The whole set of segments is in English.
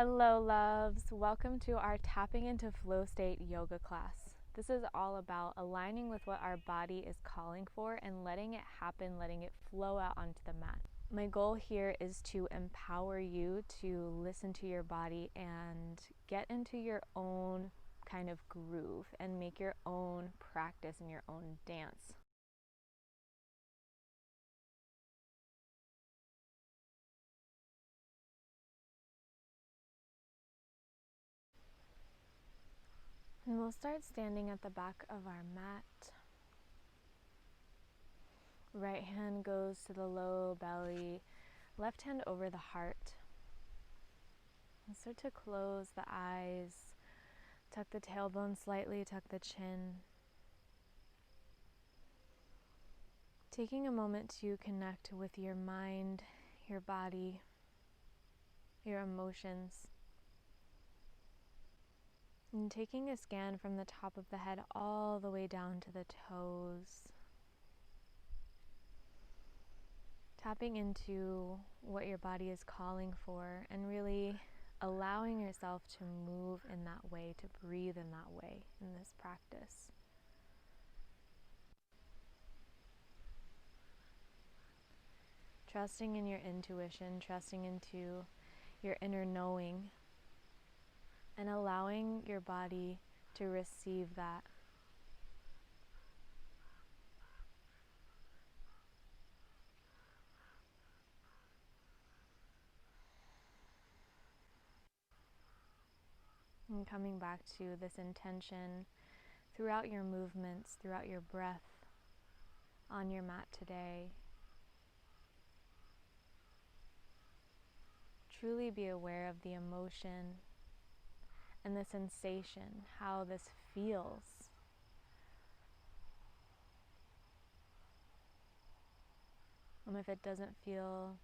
Hello, loves. Welcome to our Tapping into Flow State yoga class. This is all about aligning with what our body is calling for and letting it happen, letting it flow out onto the mat. My goal here is to empower you to listen to your body and get into your own kind of groove and make your own practice and your own dance. And we'll start standing at the back of our mat. Right hand goes to the low belly, left hand over the heart. And start to close the eyes, tuck the tailbone slightly, tuck the chin. Taking a moment to connect with your mind, your body, your emotions. And taking a scan from the top of the head all the way down to the toes. Tapping into what your body is calling for and really allowing yourself to move in that way, to breathe in that way in this practice. Trusting in your intuition, trusting into your inner knowing, and allowing your body to receive that. And coming back to this intention throughout your movements, throughout your breath on your mat today. Truly be aware of the emotion and the sensation, how this feels. If it doesn't feel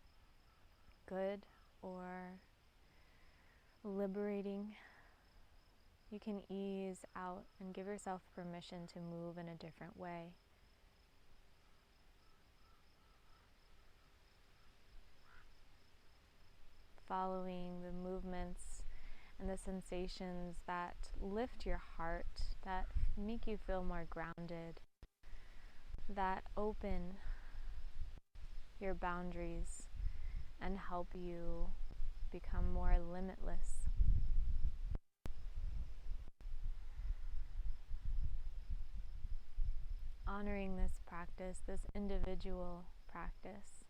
good or liberating, you can ease out and give yourself permission to move in a different way. Following the movements and the sensations that lift your heart, that make you feel more grounded, that open your boundaries and help you become more limitless. Honoring this practice, this individual practice,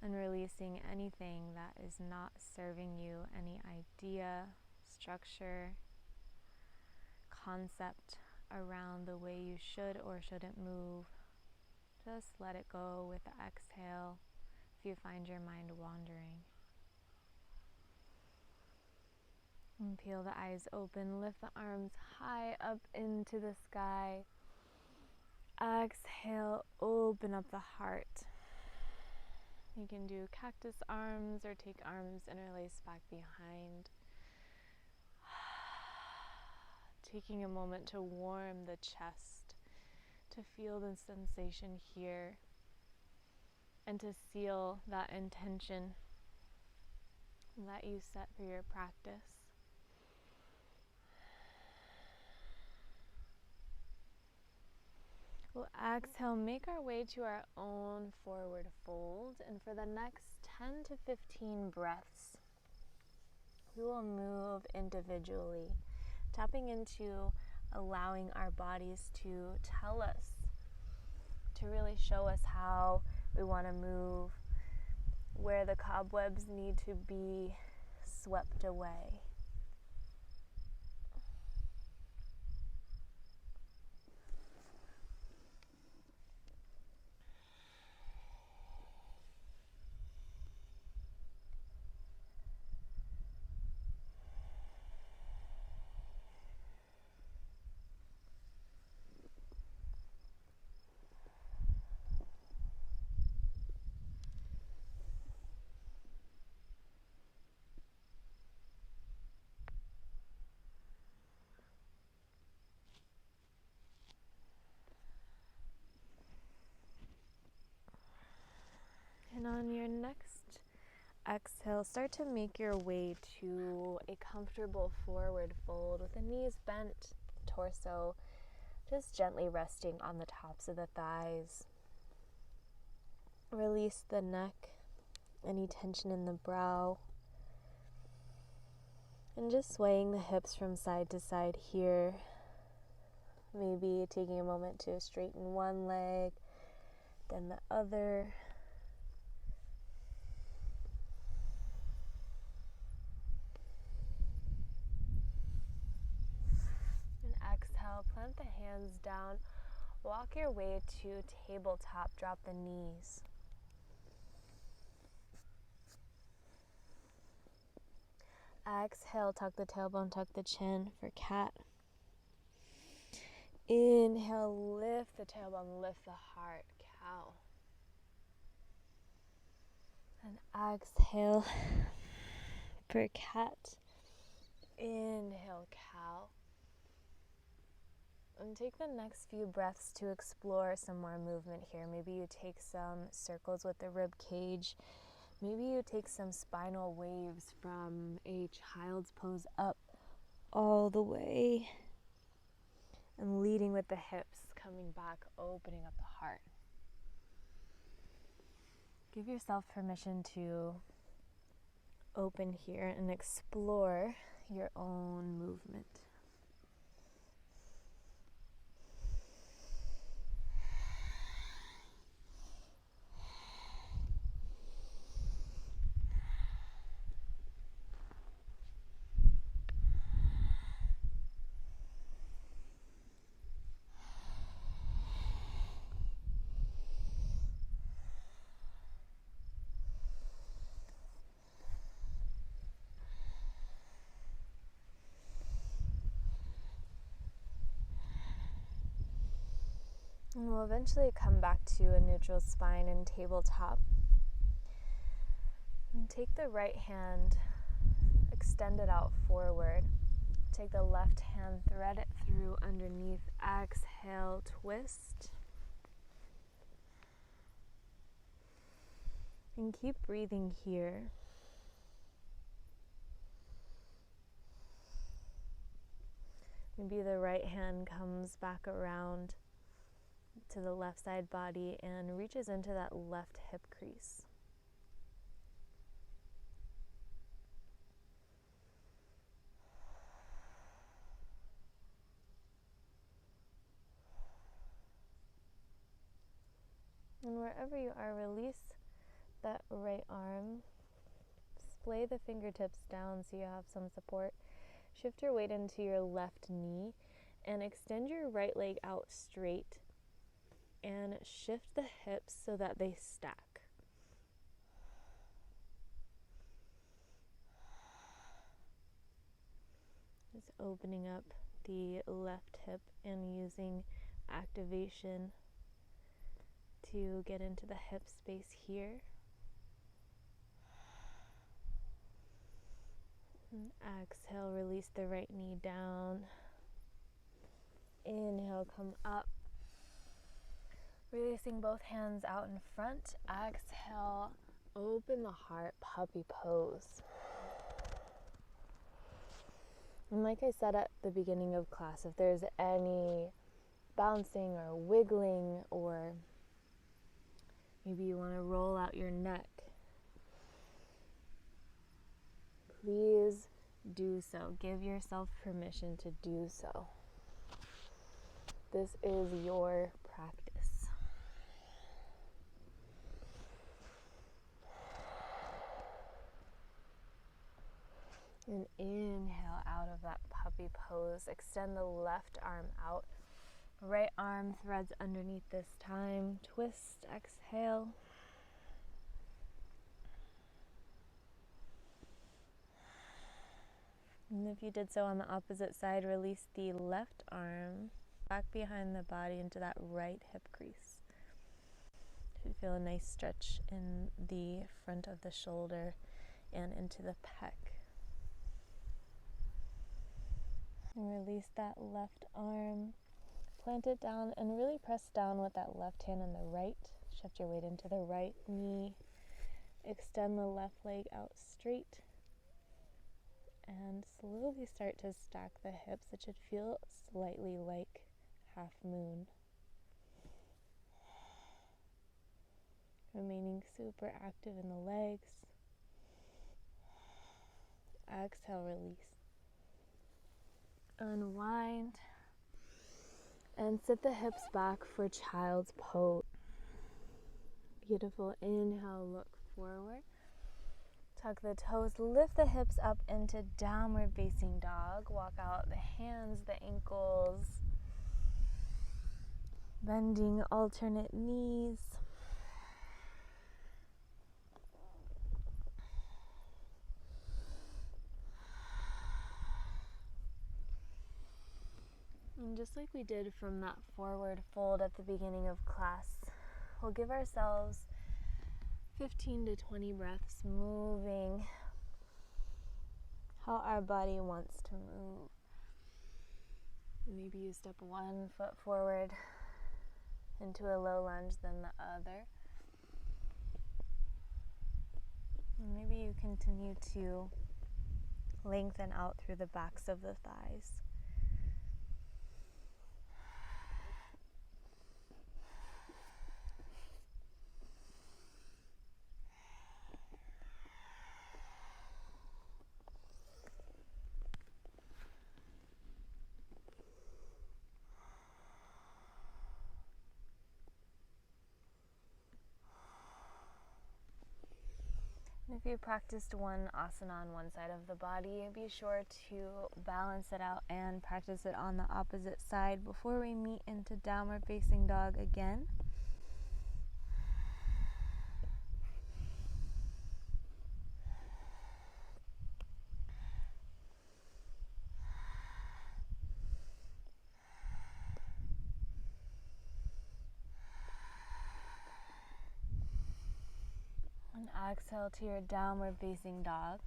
and releasing anything that is not serving you, any idea, structure, concept around the way you should or shouldn't move. Just let it go with the exhale if you find your mind wandering. And peel the eyes open, lift the arms high up into the sky. Exhale, open up the heart. You can do cactus arms or take arms interlaced back behind. Taking a moment to warm the chest, to feel the sensation here, and to seal that intention that you set for your practice. We'll exhale, make our way to our own forward fold, and for the next 10 to 15 breaths, we will move individually, tapping into allowing our bodies to tell us, to really show us how we want to move, where the cobwebs need to be swept away. And on your next exhale, start to make your way to a comfortable forward fold with the knees bent, torso just gently resting on the tops of the thighs. Release the neck, any tension in the brow, and just swaying the hips from side to side here. Maybe taking a moment to straighten one leg, then the other. And exhale, plant the hands down. Walk your way to tabletop, drop the knees. Exhale, tuck the tailbone, tuck the chin for cat. Inhale, lift the tailbone, lift the heart, cow. And exhale for cat. Inhale, cow. And take the next few breaths to explore some more movement here. Maybe you take some circles with the rib cage. Maybe you take some spinal waves from a child's pose up all the way. And leading with the hips, coming back, opening up the heart. Give yourself permission to open here and explore your own movement. And we'll eventually come back to a neutral spine and tabletop. And take the right hand, extend it out forward. Take the left hand, thread it through underneath. Exhale, twist. And keep breathing here. Maybe the right hand comes back around to the left side body and reaches into that left hip crease. And wherever you are, release that right arm. Splay the fingertips down so you have some support. Shift your weight into your left knee and extend your right leg out straight and shift the hips so that they stack. Just opening up the left hip and using activation to get into the hip space here. And exhale, release the right knee down. Inhale, come up. Releasing both hands out in front. Exhale, open the heart, puppy pose. And like I said at the beginning of class, if there's any bouncing or wiggling, or maybe you want to roll out your neck, please do so. Give yourself permission to do so. This is your practice. And inhale out of that puppy pose. Extend the left arm out. Right arm threads underneath this time. Twist, exhale. And if you did so on the opposite side, release the left arm back behind the body into that right hip crease. You feel a nice stretch in the front of the shoulder and into the pec. And release that left arm. Plant it down and really press down with that left hand and the right. Shift your weight into the right knee. Extend the left leg out straight and slowly start to stack the hips. It should feel slightly like half moon. Remaining super active in the legs. Exhale, release. Unwind and sit the hips back for child's pose. Beautiful. Inhale, look forward. Tuck the toes, lift the hips up into downward facing dog. Walk out the hands, the ankles. Bending alternate knees. And just like we did from that forward fold at the beginning of class, we'll give ourselves 15 to 20 breaths moving how our body wants to move. Maybe you step one foot forward into a low lunge, then the other. And maybe you continue to lengthen out through the backs of the thighs. If you practiced one asana on one side of the body, be sure to balance it out and practice it on the opposite side before we meet into downward facing dog again. And exhale to your downward facing dog.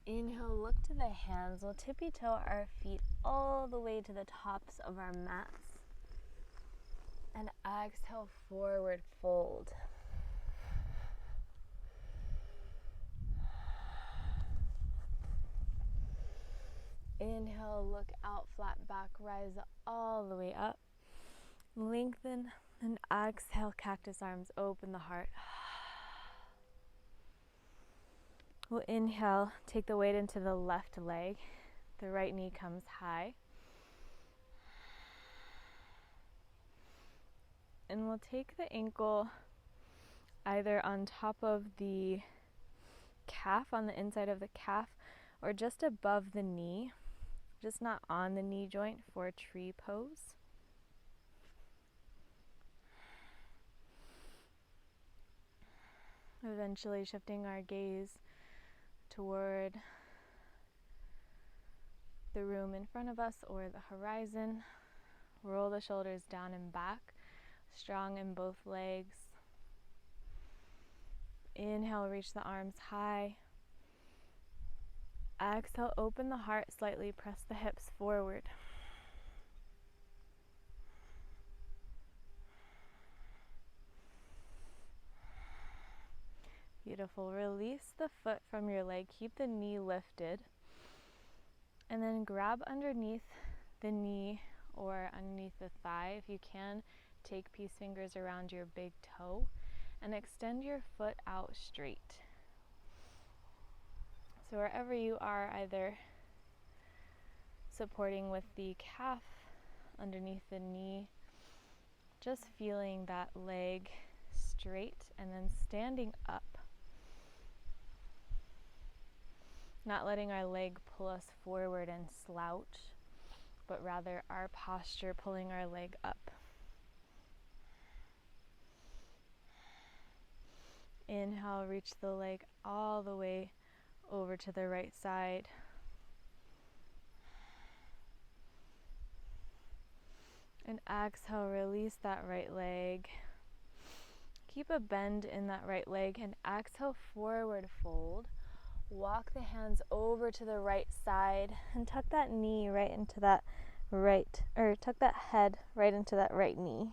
Inhale, look to the hands. We'll tippy toe our feet all the way to the tops of our mats. And exhale, forward fold. Inhale, look out, flat back, rise all the way up. Lengthen, and exhale, cactus arms, open the heart. We'll inhale, take the weight into the left leg. The right knee comes high. And we'll take the ankle either on top of the calf, on the inside of the calf, or just above the knee, just not on the knee joint for tree pose. Eventually shifting our gaze toward the room in front of us or the horizon. Roll the shoulders down and back, strong in both legs. Inhale, reach the arms high. Exhale, open the heart slightly, press the hips forward. Beautiful. Release the foot from your leg. Keep the knee lifted. And then grab underneath the knee or underneath the thigh. If you can, take peace fingers around your big toe and extend your foot out straight. So wherever you are, either supporting with the calf underneath the knee, just feeling that leg straight and then standing up. Not letting our leg pull us forward and slouch, but rather our posture pulling our leg up. Inhale, reach the leg all the way over to the right side. And exhale, release that right leg. Keep a bend in that right leg and exhale, forward fold. Walk the hands over to the right side and tuck that knee right into that right, or tuck that head right into that right knee.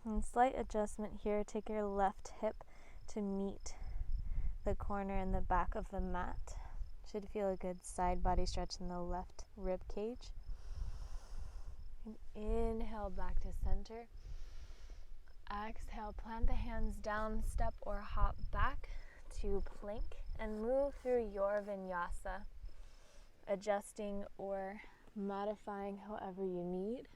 And slight adjustment here. Take your left hip to meet the corner in the back of the mat. Should feel a good side body stretch in the left rib cage. And inhale back to center. Exhale, plant the hands down, step or hop back to plank and move through your vinyasa, adjusting or modifying however you need.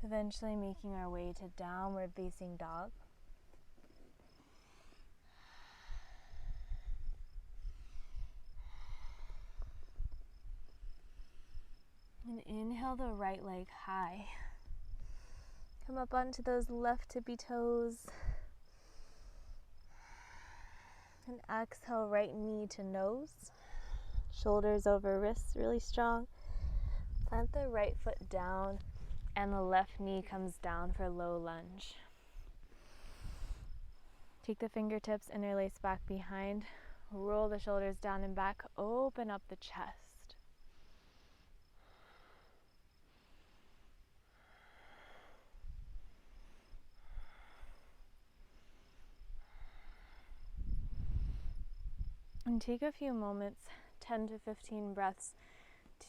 Eventually making our way to downward facing dog. And inhale the right leg high. Come up onto those left tippy toes. And exhale, right knee to nose. Shoulders over wrists, really strong. Plant the right foot down and the left knee comes down for low lunge. Take the fingertips, interlace back behind. Roll the shoulders down and back. Open up the chest. And take a few moments, 10 to 15 breaths,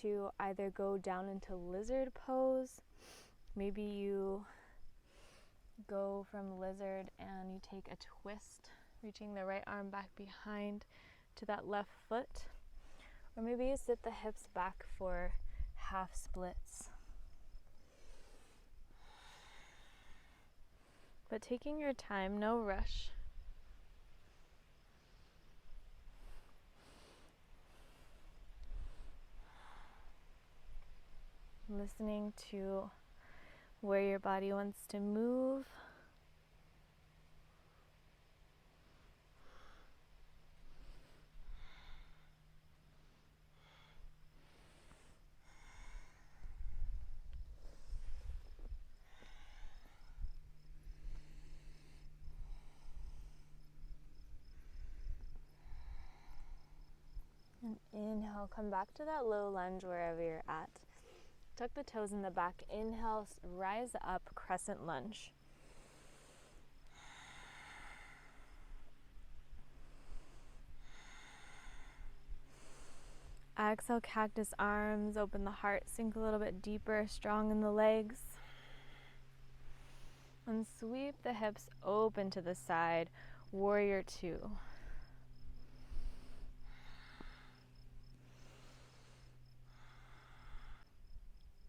to either go down into lizard pose. Maybe you go from lizard and you take a twist, reaching the right arm back behind to that left foot. Or maybe you sit the hips back for half splits. But taking your time, no rush. Listening to where your body wants to move. And inhale, come back to that low lunge wherever you're at. Tuck the toes in the back. Inhale, rise up, crescent lunge. Exhale, cactus arms, open the heart, sink a little bit deeper, strong in the legs. And sweep the hips open to the side, warrior two.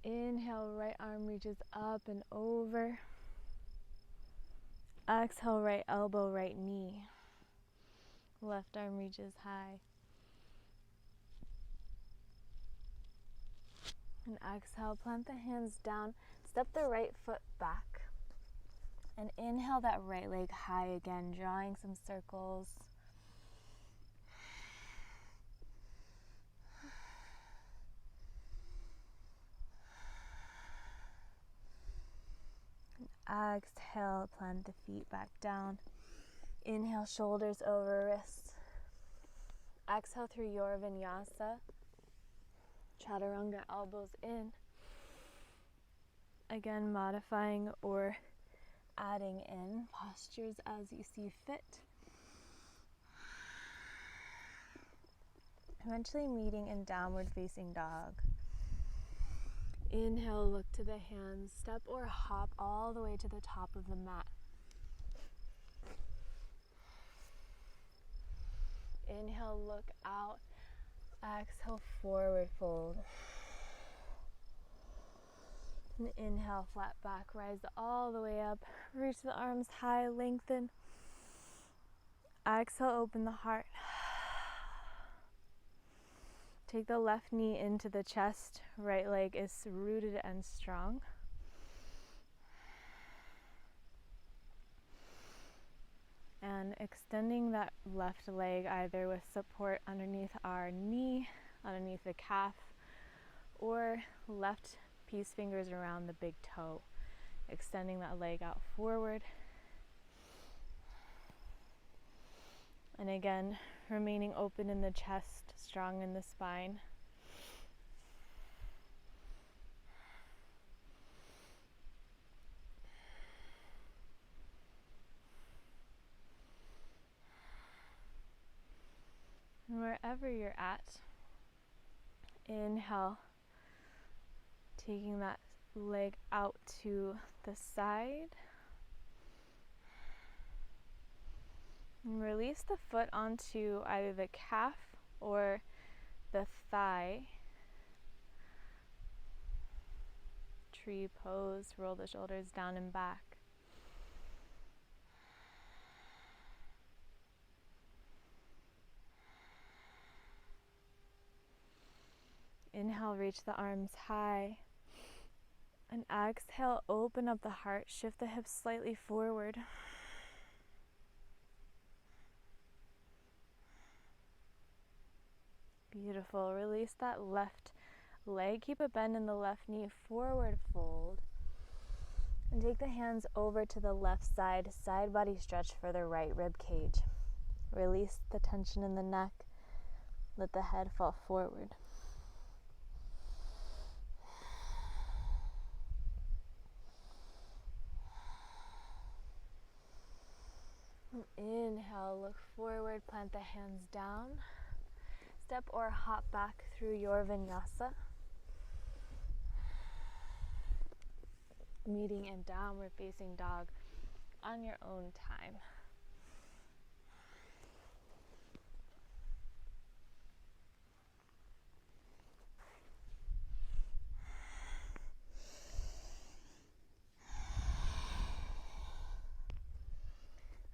Inhale, right arm reaches up and over. Exhale, right elbow, right knee. Left arm reaches high. And exhale, plant the hands down, step the right foot back. And inhale that right leg high again, drawing some circles. And exhale, plant the feet back down. Inhale, shoulders over wrists. Exhale through your vinyasa. Chaturanga, elbows in. Again, modifying or adding in postures as you see fit. Eventually meeting in downward facing dog. Inhale, look to the hands, step or hop all the way to the top of the mat. Inhale, look out. Exhale, forward fold. And inhale, flat back, rise all the way up. Reach the arms high, lengthen. Exhale, open the heart. Take the left knee into the chest. Right leg is rooted and strong. And extending that left leg either with support underneath our knee, underneath the calf, or left peace fingers around the big toe. Extending that leg out forward. And again, remaining open in the chest, strong in the spine. wherever you're at, inhale, taking that leg out to the side. And release the foot onto either the calf or the thigh. Tree pose, roll the shoulders down and back. Inhale, reach the arms high. And exhale, open up the heart, shift the hips slightly forward. Beautiful. Release that left leg. Keep a bend in the left knee, forward fold. And take the hands over to the left side, side body stretch for the right rib cage. Release the tension in the neck. Let the head fall forward. Inhale, look forward, plant the hands down. Step or hop back through your vinyasa. Meeting in downward facing dog on your own time.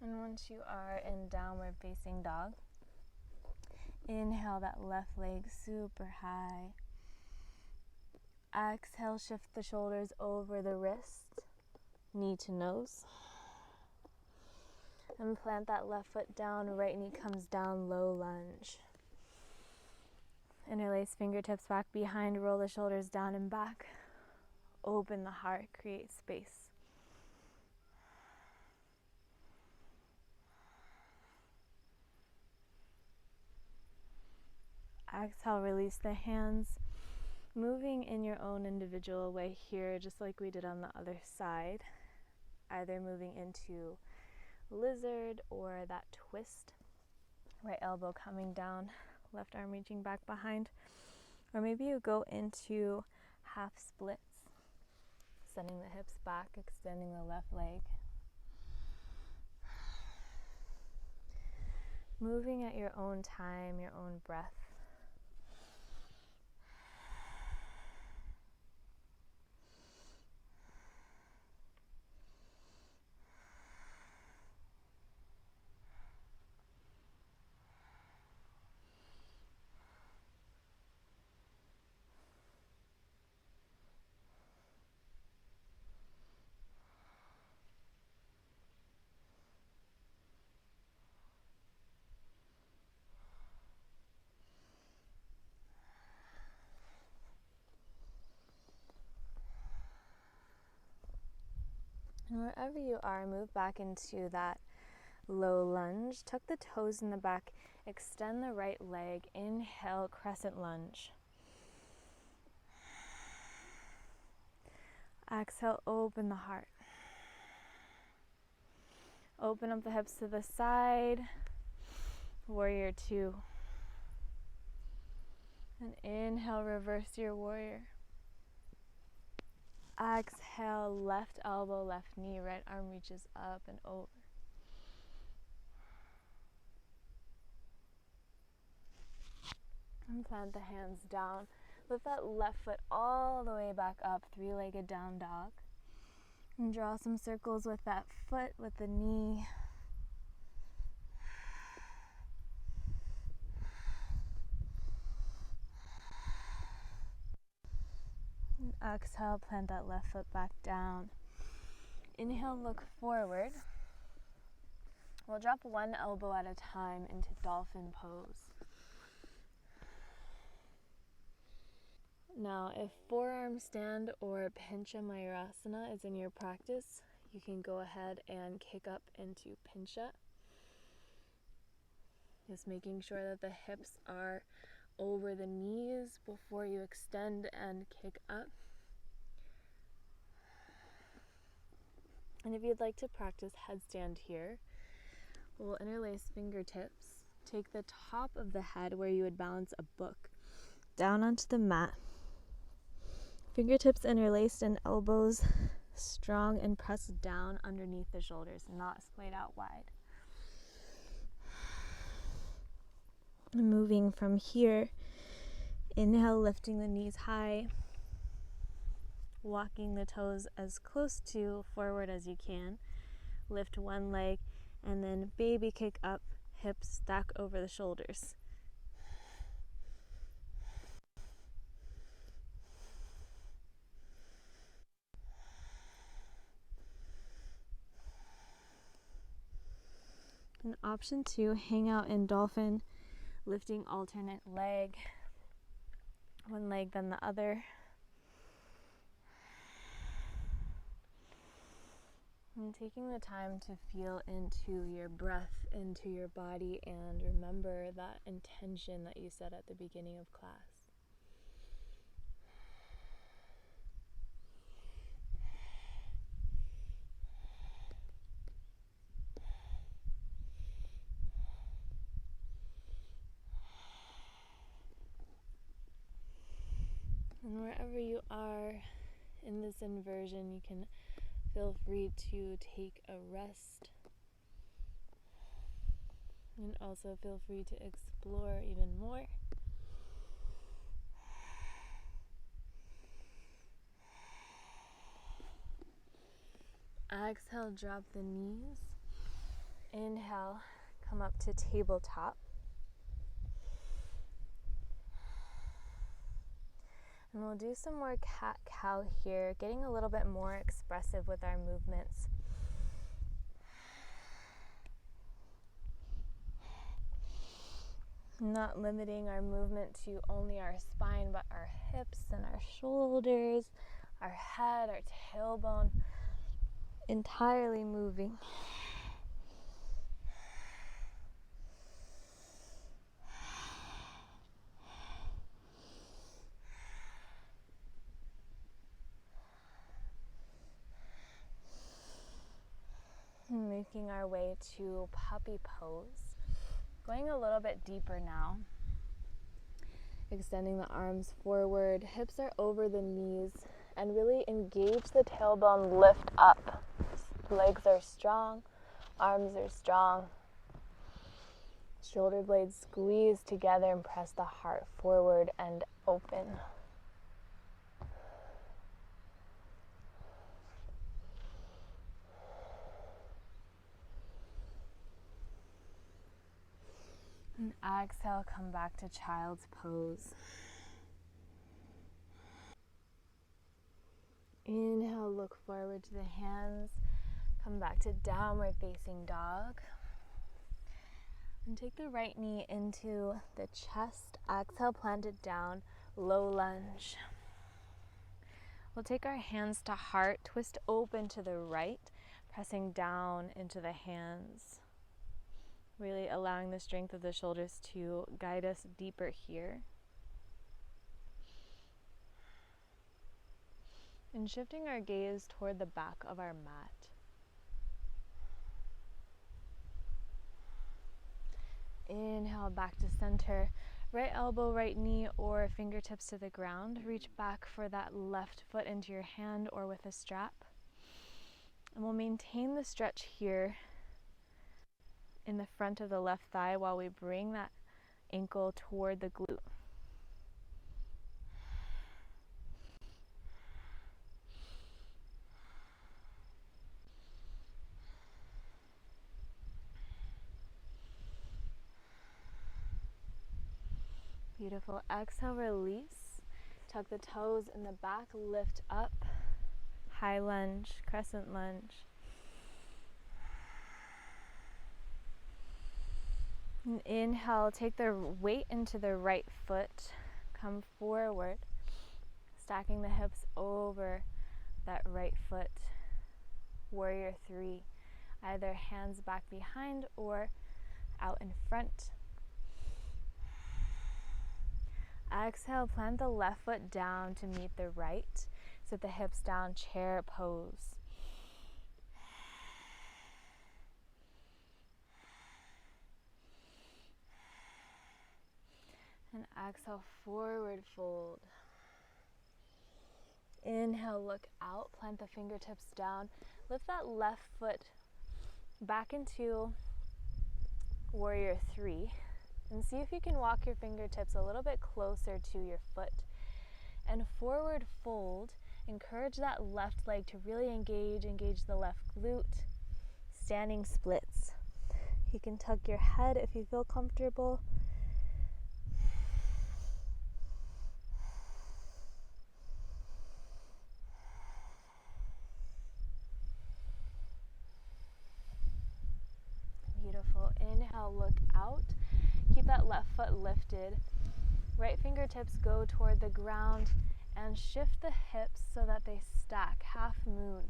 And once you are in downward facing dog, inhale that left leg super high. Exhale, shift the shoulders over the wrist, knee to nose. And plant that left foot down, right knee comes down, low lunge. Interlace fingertips back behind, roll the shoulders down and back. Open the heart, create space. Exhale, release the hands, moving in your own individual way here, just like we did on the other side. Either moving into lizard or that twist. Right elbow coming down, left arm reaching back behind. Or maybe you go into half splits, sending the hips back, extending the left leg. Moving at your own time, your own breath. And wherever you are, move back into that low lunge. Tuck the toes in the back, extend the right leg. Inhale, crescent lunge. Exhale, open the heart. Open up the hips to the side. Warrior two. And inhale, reverse your warrior. Exhale, left elbow, left knee, right arm reaches up and over. And plant the hands down. Lift that left foot all the way back up, three-legged down dog. And draw some circles with that foot, with the knee. And exhale, plant that left foot back down. Inhale, look forward. We'll drop one elbow at a time into dolphin pose. Now, if forearm stand or Pincha Mayurasana is in your practice, you can go ahead and kick up into Pincha. Just making sure that the hips are over the knees before you extend and kick up. And if you'd like to practice headstand here, we'll interlace fingertips, take the top of the head where you would balance a book down onto the mat. Fingertips interlaced and elbows strong and pressed down underneath the shoulders, not splayed out wide. And moving from here, inhale, lifting the knees high, walking the toes as close to forward as you can. Lift one leg and then baby kick up, hips stack over the shoulders. And option 2, hang out in dolphin, lifting alternate leg, one leg then the other. And taking the time to feel into your breath, into your body, and remember that intention that you set at the beginning of class. And wherever you are in this inversion, you can feel free to take a rest. And also feel free to explore even more. Exhale, drop the knees. Inhale, come up to tabletop. And we'll do some more cat-cow here, getting a little bit more expressive with our movements. Not limiting our movement to only our spine, but our hips and our shoulders, our head, our tailbone, entirely moving. Making our way to puppy pose. Going a little bit deeper now. Extending the arms forward, hips are over the knees, and really engage the tailbone, lift up. Legs are strong, arms are strong. Shoulder blades squeeze together and press the heart forward and open. And exhale, come back to child's pose. Inhale, look forward to the hands. Come back to downward facing dog. And take the right knee into the chest. Exhale, plant it down, low lunge. We'll take our hands to heart, twist open to the right, pressing down into the hands. Really allowing the strength of the shoulders to guide us deeper here. And shifting our gaze toward the back of our mat. Inhale, back to center. Right elbow, right knee, or fingertips to the ground. Reach back for that left foot into your hand or with a strap. And we'll maintain the stretch here in the front of the left thigh while we bring that ankle toward the glute. Beautiful. Exhale, release. Tuck the toes in the back, lift up. High lunge, crescent lunge. And inhale, take the weight into the right foot. Come forward, stacking the hips over that right foot. Warrior 3. Either hands back behind or out in front. Exhale, plant the left foot down to meet the right. Sit the hips down, chair pose. And exhale, forward fold. Inhale, look out, plant the fingertips down. Lift that left foot back into warrior 3. And see if you can walk your fingertips a little bit closer to your foot. And forward fold, encourage that left leg to really engage the left glute. Standing splits. You can tuck your head if you feel comfortable. Beautiful. Inhale, look out. Keep that left foot lifted. Right fingertips go toward the ground and shift the hips so that they stack, half moon.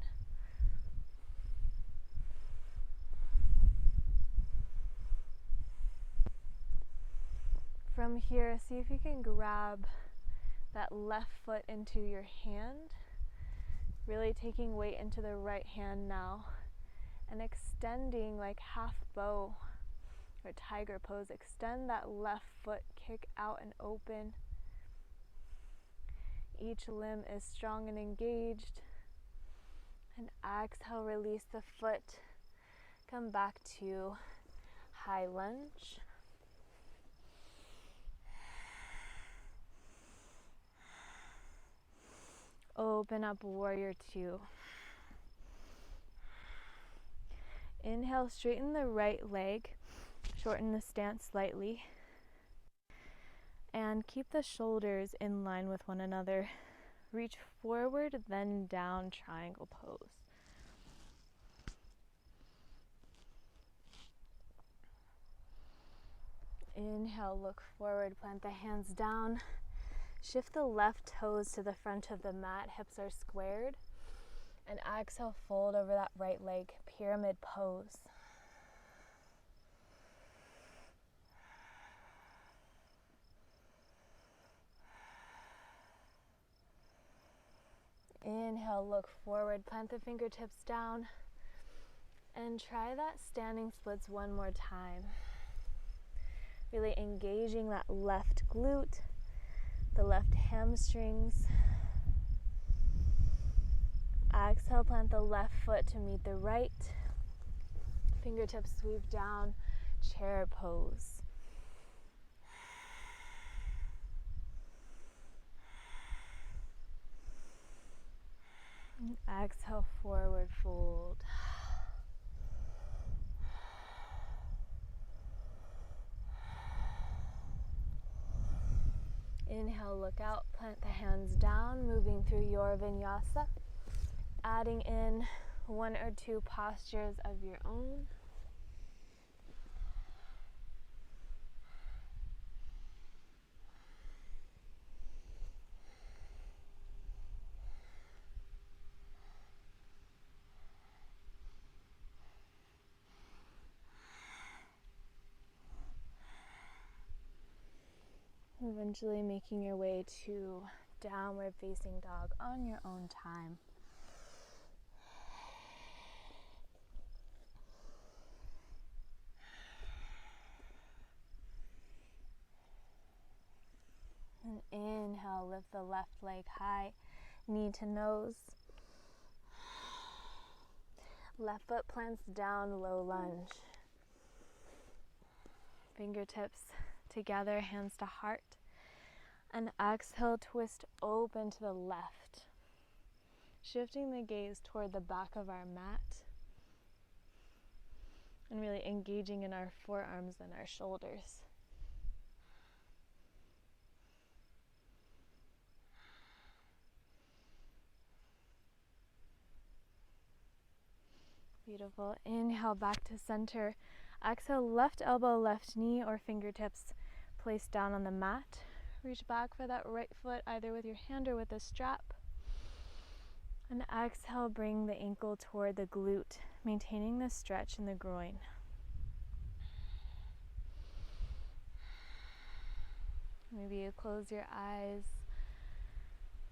From here, see if you can grab that left foot into your hand, really taking weight into the right hand now, and extending like half bow or tiger pose. Extend that left foot, kick out and open. Each limb is strong and engaged. And exhale, release the foot. Come back to high lunge. Open up warrior 2. Inhale, straighten the right leg, shorten the stance slightly, and keep the shoulders in line with one another. Reach forward, then down, triangle pose. Inhale, look forward, plant the hands down. Shift the left toes to the front of the mat, hips are squared. And exhale, fold over that right leg, pyramid pose. Inhale, look forward, plant the fingertips down. And try that standing splits one more time. Really engaging that left glute, the left hamstrings. Exhale, plant the left foot to meet the right. Fingertips sweep down, chair pose. And exhale, forward fold. Inhale, look out, plant the hands down, moving through your vinyasa. Adding in 1 or 2 postures of your own. Eventually making your way to downward facing dog on your own time. And inhale, lift the left leg high, knee to nose. Left foot plants down, low lunge. Fingertips together, hands to heart. And exhale, twist open to the left. Shifting the gaze toward the back of our mat. And really engaging in our forearms and our shoulders. Beautiful. Inhale, back to center. Exhale, left elbow, left knee, or fingertips placed down on the mat. Reach back for that right foot, either with your hand or with a strap. And exhale, bring the ankle toward the glute, maintaining the stretch in the groin. Maybe you close your eyes,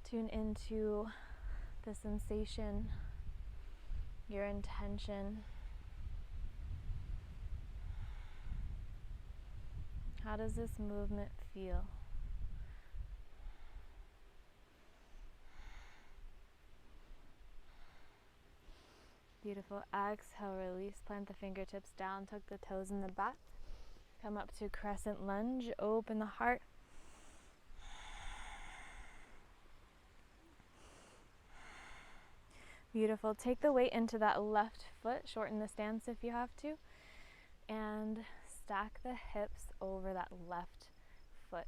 tune into the sensation, your intention. How does this movement feel? Beautiful. Exhale, release. Plant the fingertips down, tuck the toes in the back. Come up to Crescent Lunge. Open the heart. Beautiful. Take the weight into that left foot. Shorten the stance if you have to. And stack the hips over that left foot.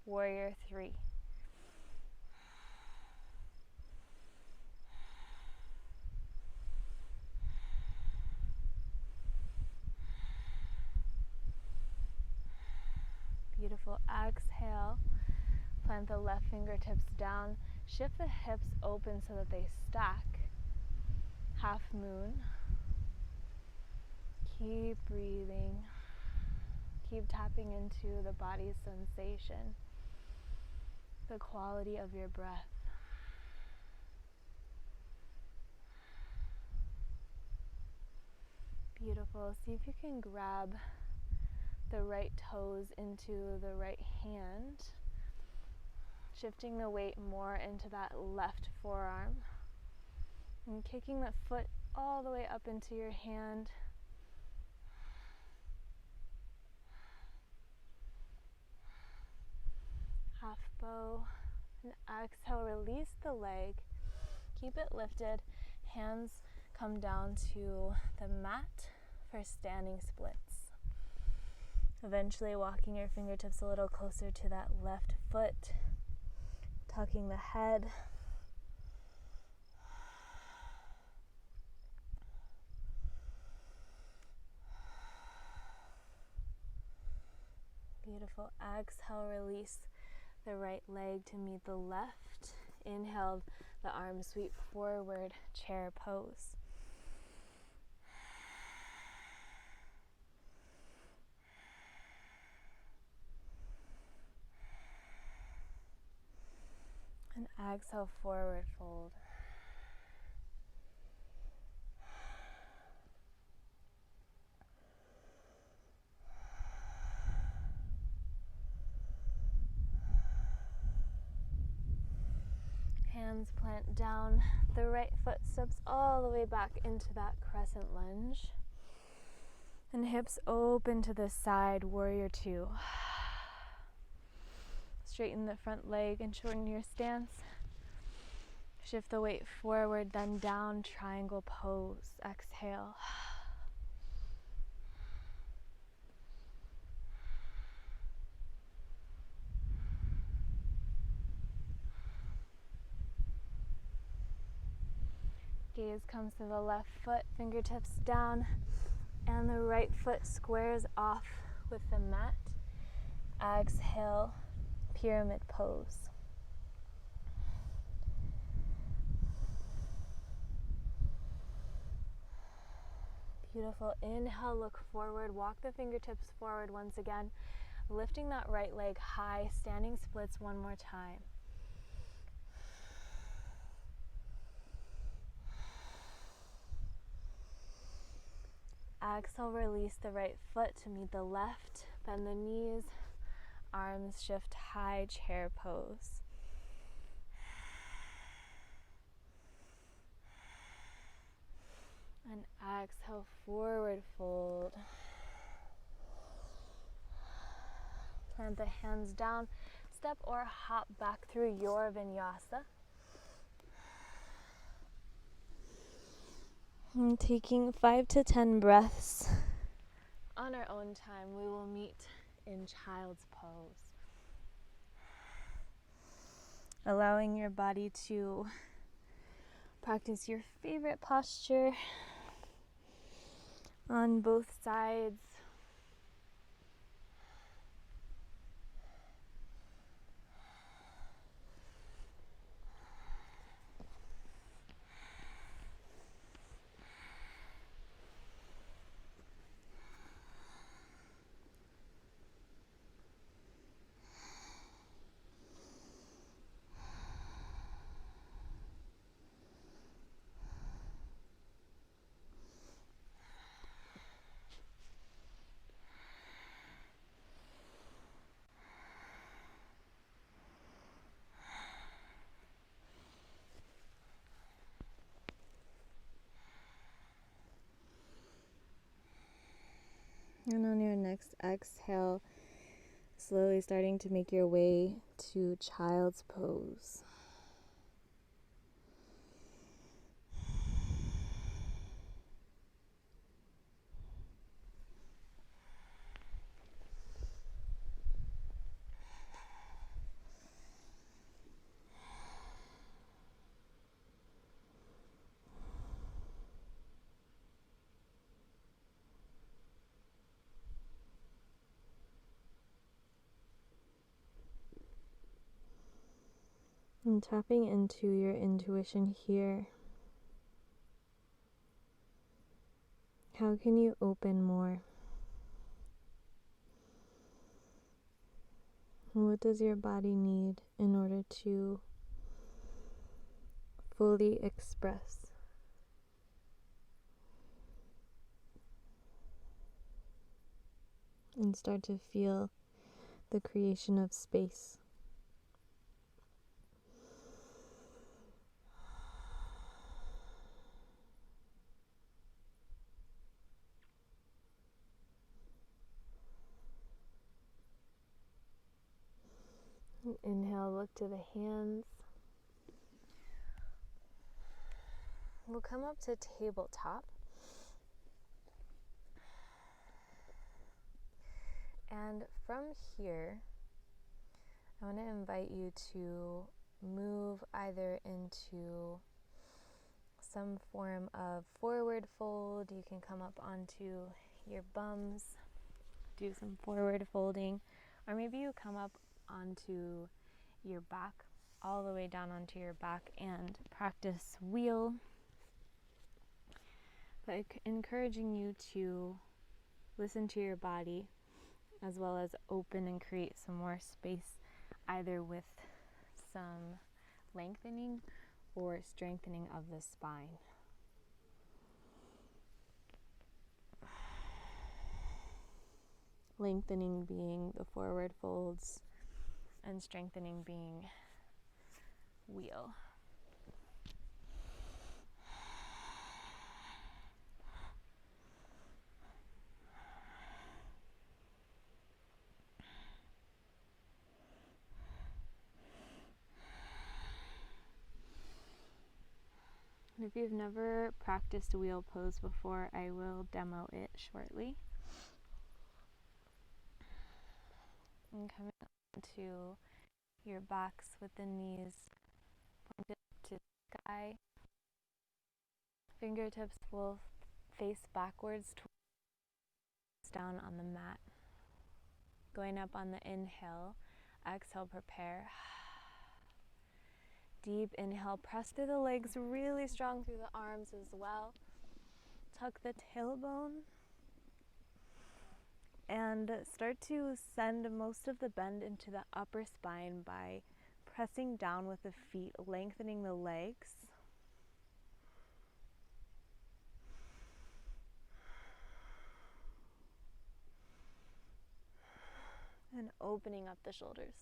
Warrior 3. Beautiful. Exhale. Plant the left fingertips down. Shift the hips open so that they stack. Half moon. Keep breathing. Keep tapping into the body's sensation, the quality of your breath. Beautiful. See if you can grab the right toes into the right hand, shifting the weight more into that left forearm, and kicking the foot all the way up into your hand. Half bow, and exhale, release the leg, keep it lifted, hands come down to the mat for standing splits. Eventually walking your fingertips a little closer to that left foot, tucking the head. Beautiful. Exhale, release the right leg to meet the left. Inhale, the arms sweep forward, chair pose. And exhale, forward fold. Hands plant down, the right foot steps all the way back into that crescent lunge. And hips open to the side, warrior 2. Straighten the front leg and shorten your stance. Shift the weight forward, then down, triangle pose. Exhale. Gaze comes to the left foot, fingertips down, and the right foot squares off with the mat. Exhale, pyramid pose. Beautiful. Inhale, look forward, walk the fingertips forward once again, lifting that right leg high, standing splits one more time. Exhale, release the right foot to meet the left, bend the knees, arms shift high, chair pose. And exhale, forward fold. Plant the hands down, step or hop back through your vinyasa. And taking 5 to 10 breaths on our own time, we will meet in child's pose. Allowing your body to practice your favorite posture on both sides. exhale, slowly starting to make your way to child's pose. And tapping into your intuition here. How can you open more? What does your body need in order to fully express? And start to feel the creation of space. Inhale, look to the hands. We'll come up to tabletop. And from here, I want to invite you to move either into some form of forward fold. You can come up onto your bums, do some forward folding, or maybe you come up onto your back, all the way down onto your back, and practice wheel. But encouraging you to listen to your body as well as open and create some more space, either with some lengthening or strengthening of the spine. Lengthening being the forward folds and strengthening being wheel. And if you've never practiced a wheel pose before, I will demo it shortly. And coming up to your backs with the knees pointed to the sky. Fingertips will face backwards towards down on the mat. Going up on the inhale, exhale, prepare. Deep inhale, press through the legs, really strong through the arms as well. Tuck the tailbone. And start to send most of the bend into the upper spine by pressing down with the feet, lengthening the legs. And opening up the shoulders.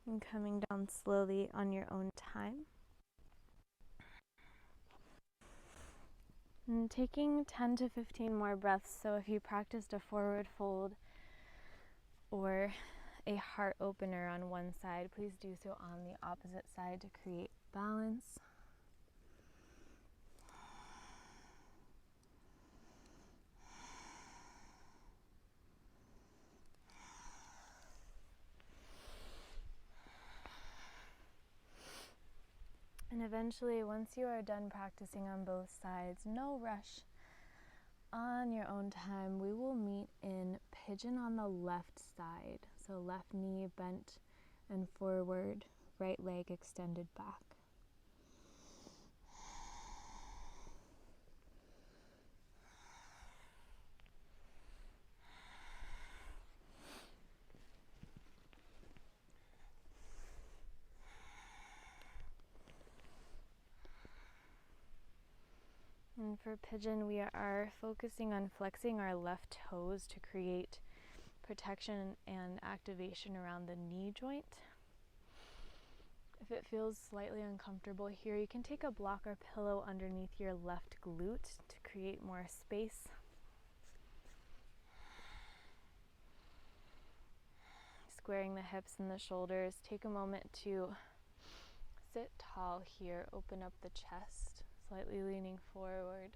And coming down slowly on your own time. And taking 10 to 15 more breaths. So if you practiced a forward fold or a heart opener on one side, please do so on the opposite side to create balance. And eventually, once you are done practicing on both sides, no rush, on your own time, we will meet in pigeon on the left side. So left knee bent and forward, right leg extended back. And for pigeon, we are focusing on flexing our left toes to create protection and activation around the knee joint. If it feels slightly uncomfortable here, you can take a block or pillow underneath your left glute to create more space. Squaring the hips and the shoulders. Take a moment to sit tall here. Open up the chest, slightly leaning forward.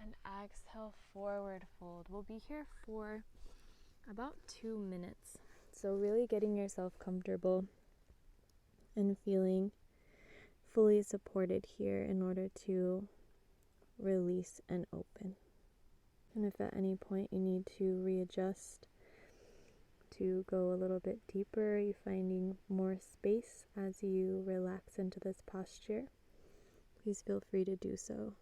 And exhale, forward fold. We'll be here for about 2 minutes. So really getting yourself comfortable and feeling fully supported here in order to release and open. And if at any point you need to readjust to go a little bit deeper, you're finding more space as you relax into this posture, please feel free to do so.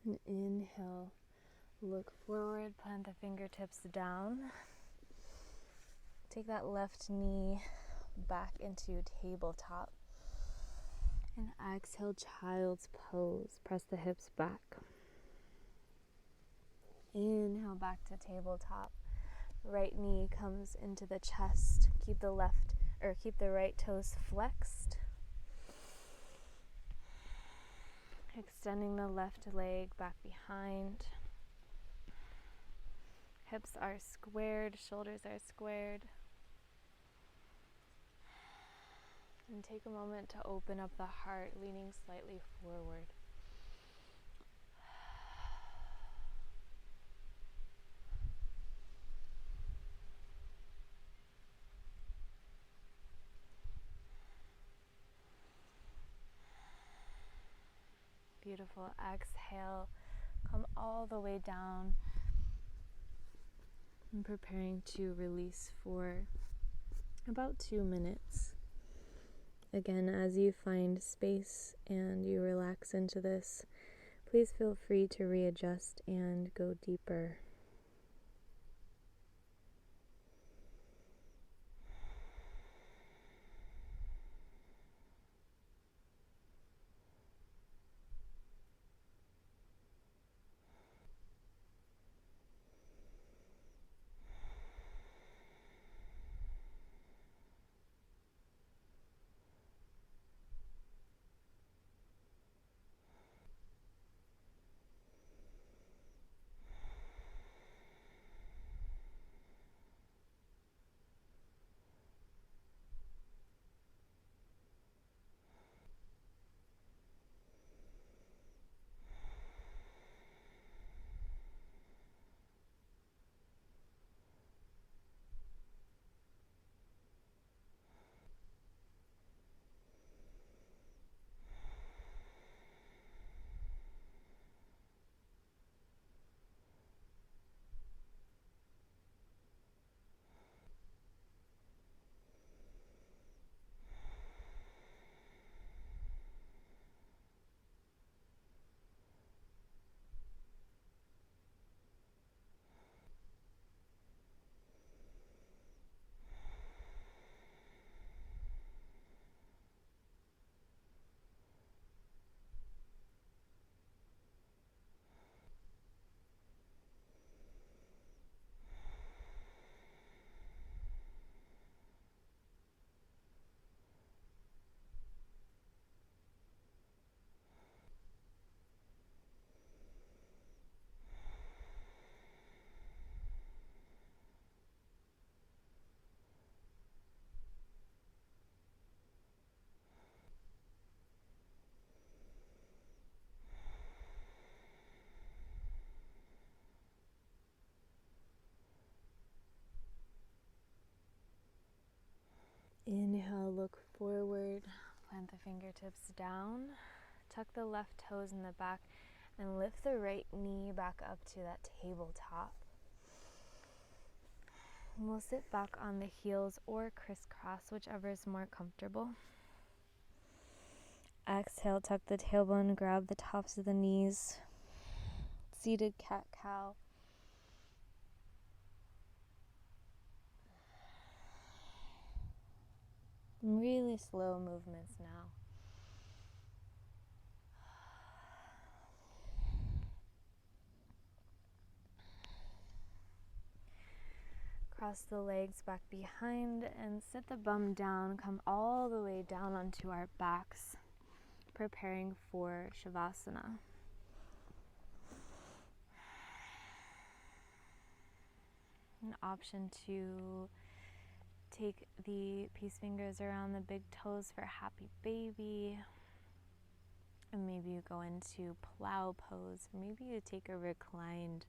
And inhale, look forward, plant the fingertips down. Take that left knee back into tabletop. And exhale, child's pose. Press the hips back. Inhale, back to tabletop. Right knee comes into the chest. Keep the right toes flexed. Extending the left leg back behind. Hips are squared, shoulders are squared. And take a moment to open up the heart, leaning slightly forward. Beautiful. Exhale. Come all the way down. I'm preparing to release for about 2 minutes. Again, as you find space and you relax into this, please feel free to readjust and go deeper. fingertips down. Tuck the left toes in the back and lift the right knee back up to that tabletop. And we'll sit back on the heels or crisscross, whichever is more comfortable. Exhale, tuck the tailbone, grab the tops of the knees. Seated cat-cow. Really slow movements now. Cross the legs back behind and sit the bum down. Come all the way down onto our backs, preparing for Shavasana. An option to take the peace fingers around the big toes for happy baby. And maybe you go into plow pose. Maybe you take a reclined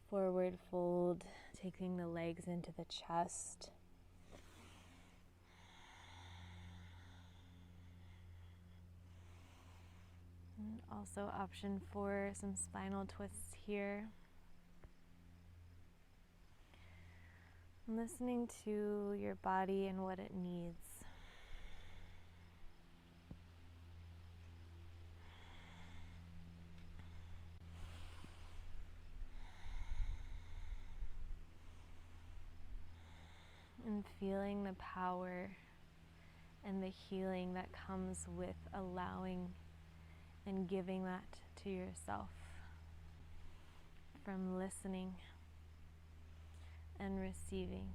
forward fold, taking the legs into the chest. And also option for some spinal twists here. Listening to your body and what it needs. And feeling the power and the healing that comes with allowing and giving that to yourself. From listening and receiving.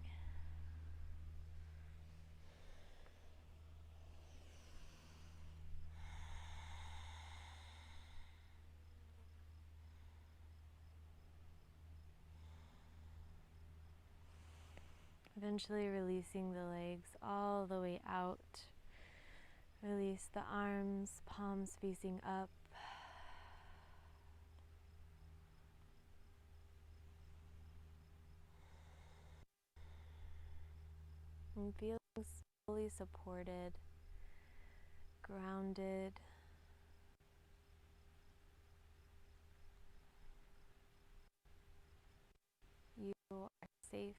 Eventually releasing the legs all the way out. Release the arms, palms facing up. And feeling fully supported, grounded. You are safe.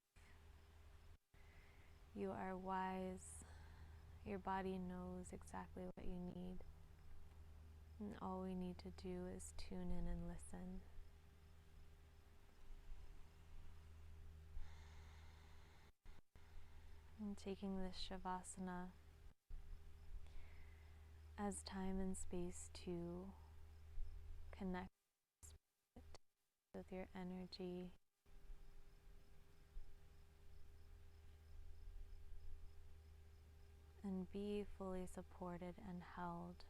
You are wise. Your body knows exactly what you need. And all we need to do is tune in and listen. And taking this Shavasana as time and space to connect with your energy. And be fully supported and held.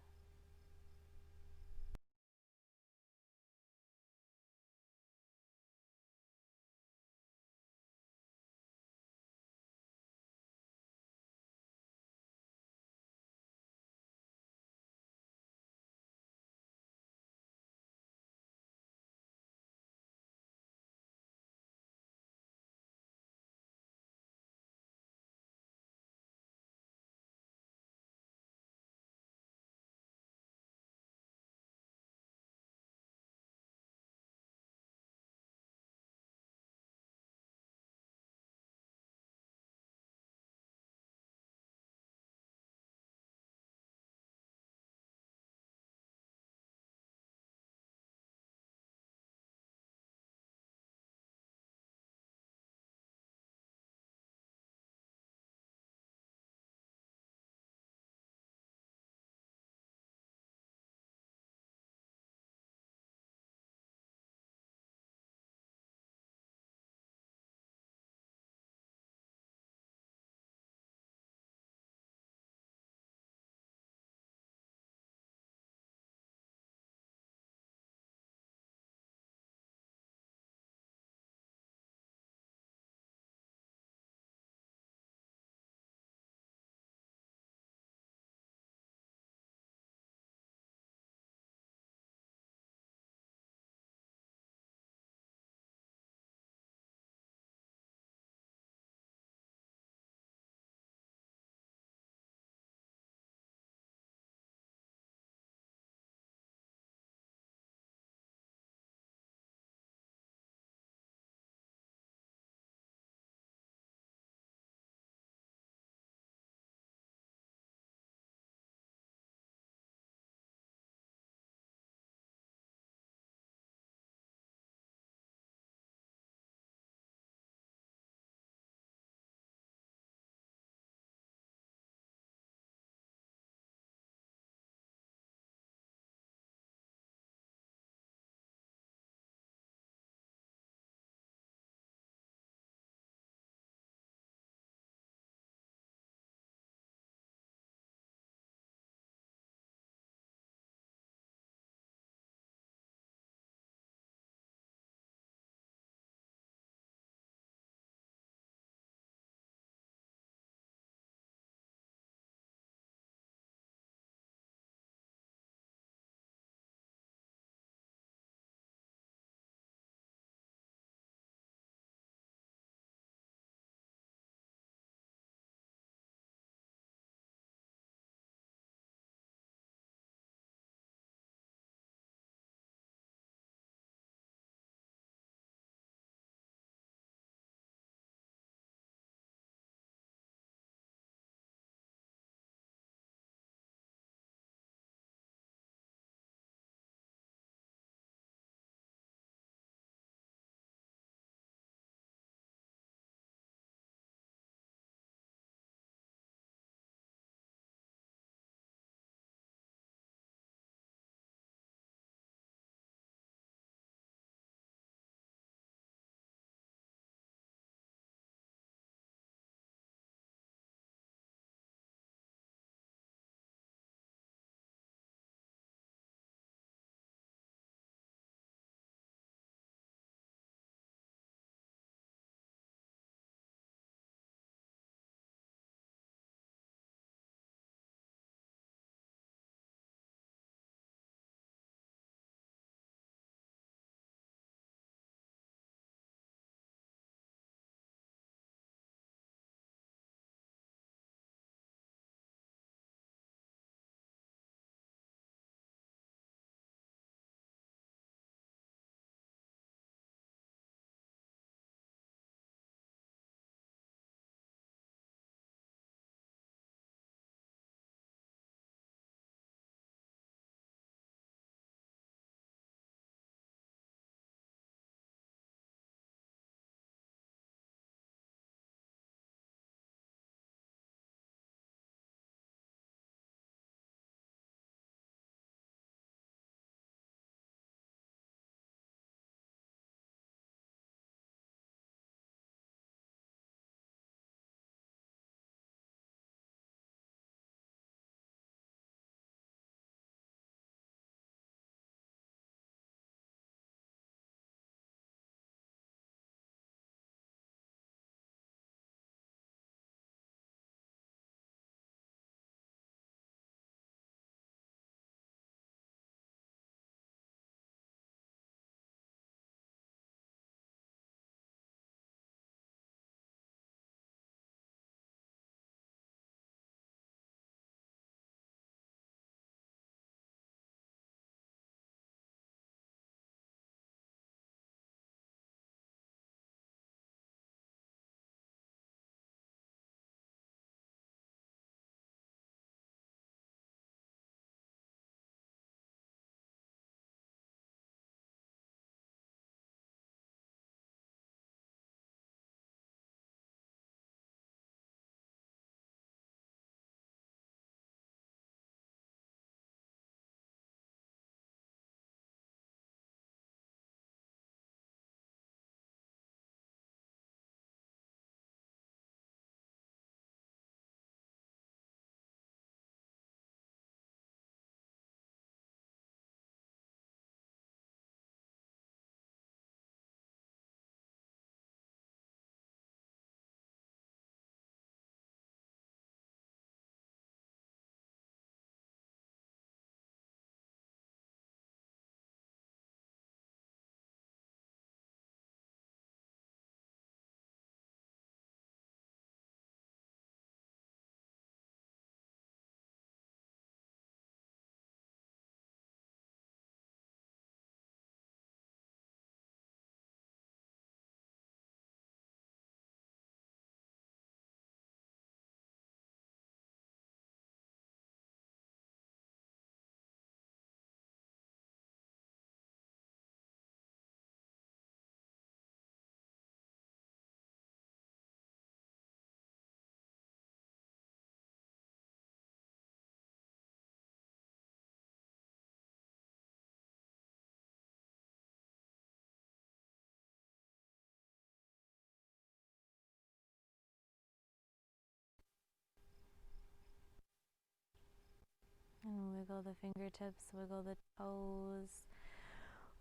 And wiggle the fingertips, wiggle the toes,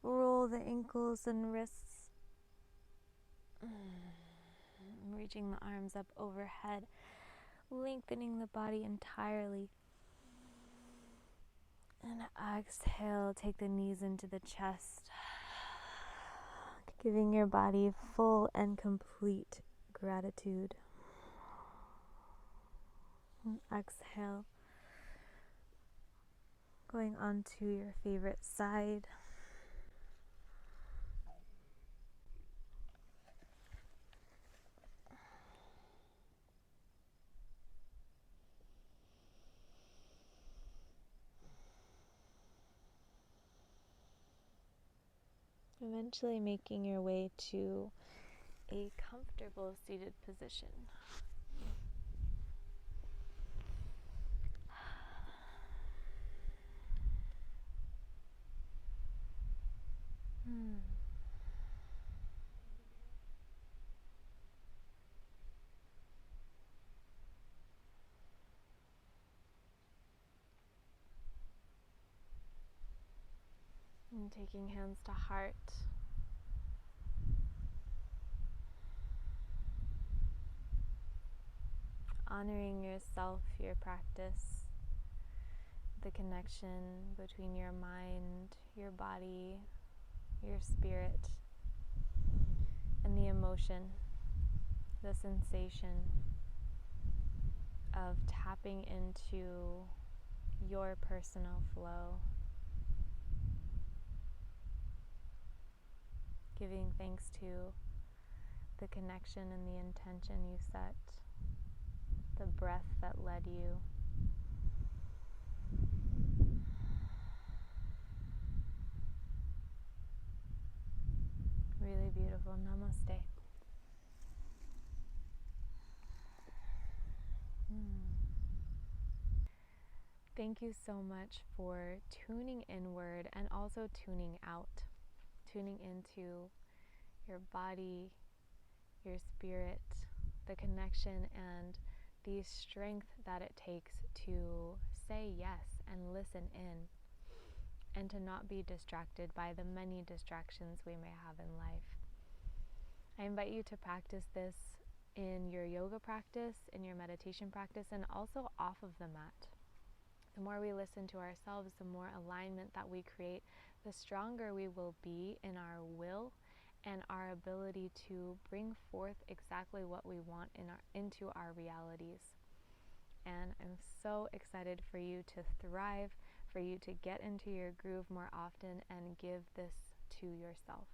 roll the ankles and wrists. Reaching the arms up overhead, lengthening the body entirely. And exhale, take the knees into the chest, giving your body full and complete gratitude. And exhale, going on to your favorite side. Eventually making your way to a comfortable seated position. And taking hands to heart. Honoring yourself, your practice, the connection between your mind, your body, your spirit, and the emotion, the sensation of tapping into your personal flow. Giving thanks to the connection and the intention you set, the breath that led you. Really beautiful. Namaste. Thank you so much for tuning inward and also tuning out, tuning into your body, your spirit, the connection and the strength that it takes to say yes and listen in, and to not be distracted by the many distractions we may have in life. I invite you to practice this in your yoga practice, in your meditation practice, and also off of the mat. The more we listen to ourselves, the more alignment that we create, the stronger we will be in our will and our ability to bring forth exactly what we want into our realities. And I'm so excited for you to thrive, for you to get into your groove more often and give this to yourself.